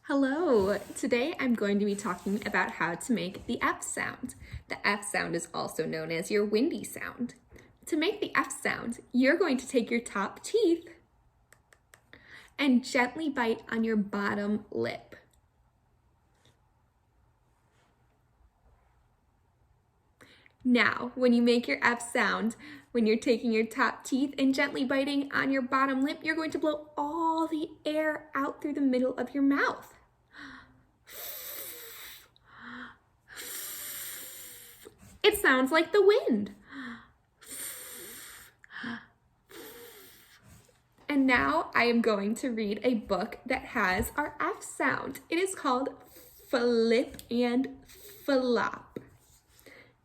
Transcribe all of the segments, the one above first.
Hello! Today I'm going to be talking about how to make the F sound. The F sound is also known as your windy sound. To make the F sound, you're going to take your top teeth and gently bite on your bottom lip. Now, when you make your F sound, when you're taking your top teeth and gently biting on your bottom lip, you're going to blow all the air out through the middle of your mouth. It sounds like the wind. And now I am going to read a book that has our F sound. It is called Flip and Flop.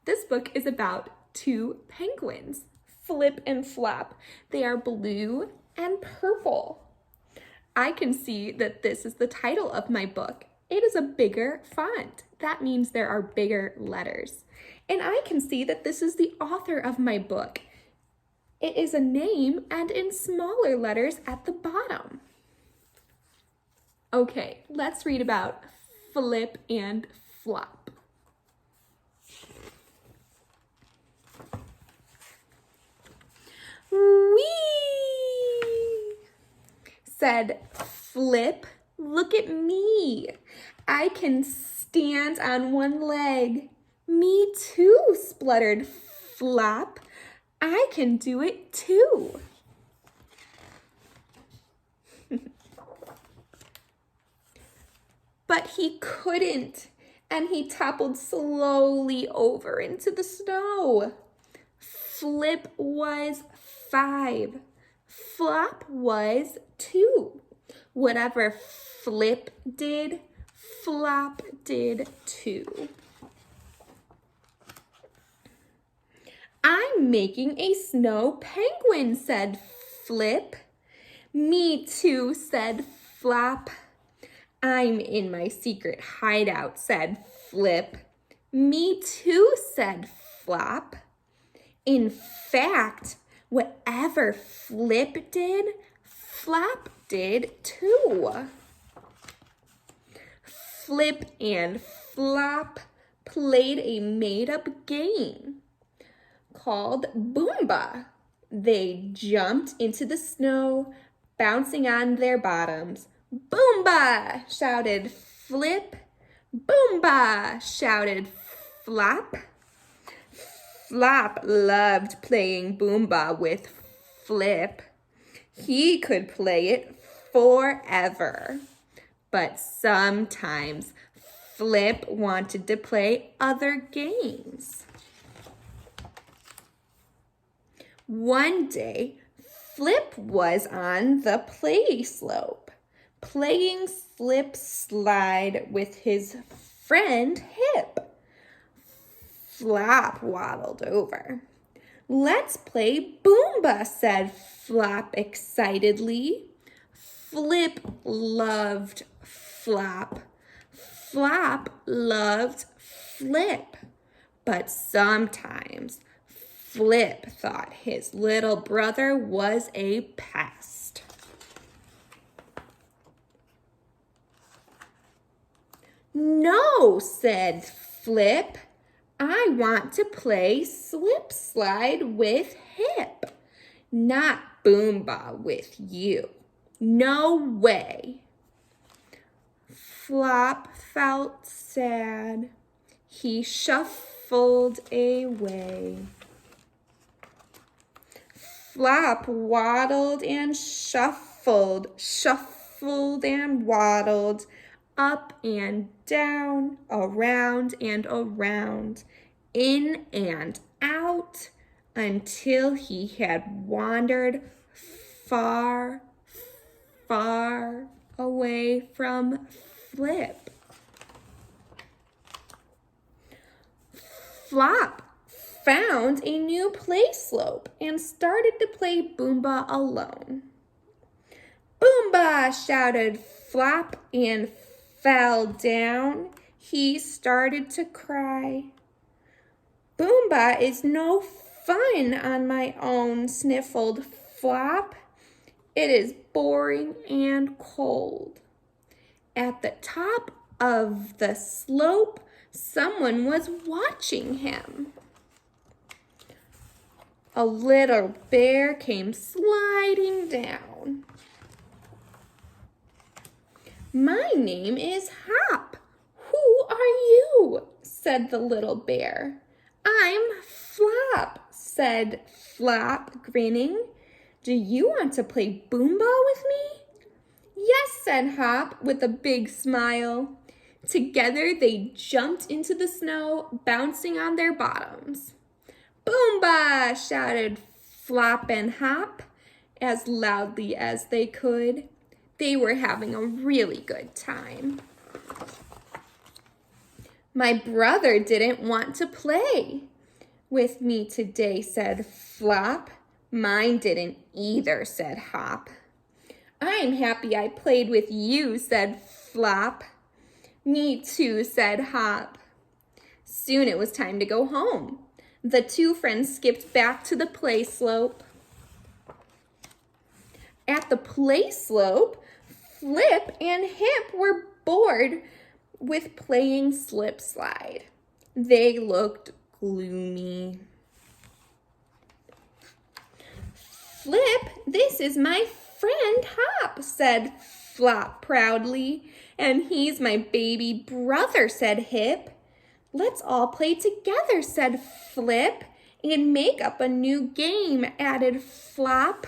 This book is about two penguins, Flip and Flop. They are blue and purple. I can see that this is the title of my book. It is a bigger font. That means there are bigger letters. And I can see that this is the author of my book. It is a name and in smaller letters at the bottom. Okay, let's read about Flip and Flop. Whee! Said Flip, look at me. I can stand on one leg. Me too, spluttered Flop. I can do it too. But he couldn't, and he toppled slowly over into the snow. Flip was 5. Flop was 2. Whatever Flip did, Flop did too. I'm making a snow penguin, said Flip. Me too, said Flop. I'm in my secret hideout, said Flip. Me too, said Flop. In fact, whatever Flip did, Flop did too. Flip and Flop played a made-up game called Boomba. They jumped into the snow, bouncing on their bottoms. Boomba! Shouted Flip. Boomba! Shouted Flop. Flop loved playing Boomba with Flip. He could play it forever. But sometimes Flip wanted to play other games. One day, Flip was on the play slope, playing slip slide with his friend Hip. Flop waddled over. Let's play Boomba, said Flop excitedly. Flip loved Flop. Flop loved Flip. But sometimes Flip thought his little brother was a pest. No, said Flip. I want to play slip slide with Hip, not Boomba with you. No way. Flop felt sad. He shuffled away. Flop waddled and shuffled and waddled, up and down, around and around, in and out, until he had wandered far, far away from Flip. Flop found a new play slope and started to play Boomba alone. Boomba, shouted Flop and fell down. He started to cry. Boomba is no fun on my own, sniffled Flop. It is boring and cold. At the top of the slope, someone was watching him. A little bear came sliding down. "My name is Hop. Who are you?" said the little bear. "I'm Flop," said Flop, grinning. "Do you want to play boomball with me?" "Yes," said Hop with a big smile. Together they jumped into the snow, bouncing on their bottoms. "Boomba!" shouted Flop and Hop as loudly as they could. They were having a really good time. "My brother didn't want to play with me today," said Flop. "Mine didn't either," said Hop. "I'm happy I played with you," said Flop. "Me too," said Hop. Soon it was time to go home. The two friends skipped back to the play slope. At the play slope, Flip and Hip were bored with playing slip slide. They looked gloomy. "Flip, this is my friend Hop," said Flop proudly. "And he's my baby brother," said Hip. "Let's all play together," said Flip. "And make up a new game," added Flop.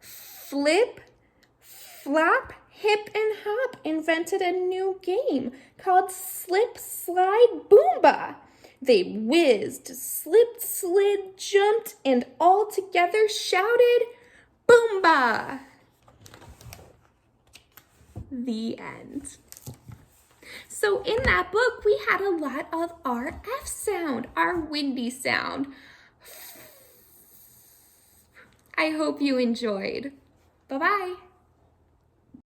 Flip, Flop, Hip, and Hop invented a new game called Slip, Slide, Boomba. They whizzed, slipped, slid, jumped, and all together shouted, "Boomba!" The end. So in that book, we had a lot of our F sound, our windy sound. I hope you enjoyed. Bye-bye.